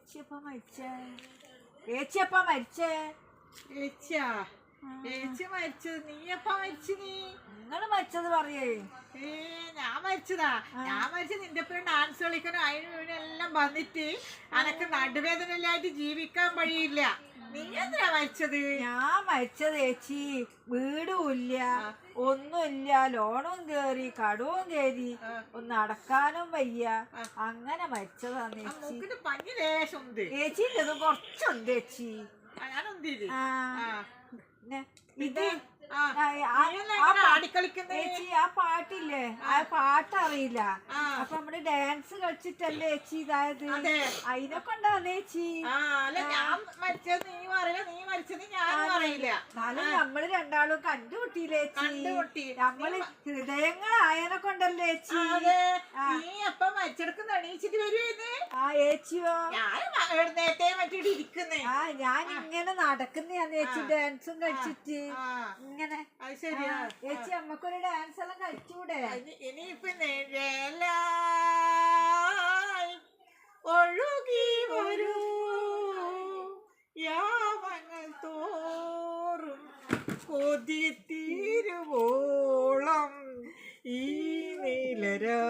ഏച്ചിയപ്പ മരിച്ചേ? ഏച്ചിയപ്പ മരിച്ചേ? ഏച്ചിയാ? ഏച്ചി മരിച്ചത്? നീയപ്പ മരിച്ചു? നിങ്ങള് മരിച്ചത് പറയേ? ഞാൻ മരിച്ചതാ. ഞാൻ മരിച്ചത് നിന്റെ പേര് ഡാൻസ് കളിക്കാനും അതിനും എല്ലാം വന്നിട്ട് അനക്ക് നടുവേദന ഇല്ലായിട്ട് ജീവിക്കാൻ വഴിയില്ല. നീ എന്തിനാ മരിച്ചത്? ഞാൻ മരിച്ചത് ഏച്ചി വീടുമില്ല, ഒന്നുമില്ല, ലോണും കേറി കടവും കേറി, ഒന്ന് നടക്കാനും വയ്യ, അങ്ങനെ മരിച്ചതാന്ന് ഏച്ചി. പഞ്ഞി ലേശം ഉണ്ട് ഏച്ചിന്റെ കുറച്ചുണ്ട് ഏച്ചി. ഇത് ചേച്ചി ആ പാട്ടില്ലേ, ആ പാട്ടറിയില്ല. അപ്പൊ നമ്മള് ഡാൻസ് കളിച്ചിട്ടല്ലേ ചേച്ചി ഇതായത്, അതിനൊക്കെ ഉണ്ടാകുന്ന ചേച്ചി. എന്നാലും നമ്മള് രണ്ടാളും കണ്ടുമുട്ടിയില്ലേ ചേച്ചി? നമ്മള് ഹൃദയങ്ങളായനെ കൊണ്ടല്ലേ ചേച്ചി? ആ ഏച്ചിയോ? ഞാൻ ഇങ്ങനെ നടക്കുന്നയാന്ന് ചേച്ചി, ഡാൻസും കളിച്ചിട്ട് ഇങ്ങനെ. ചേച്ചി നമ്മക്കൊരു ഡാൻസ് എല്ലാം കളിച്ചൂടെ? ഇനിയിപ്പൊ ഒഴുകി വരൂ യാമങ്ങൾ തോറും കൊതി തീരുവോളം ഈ നീലരാ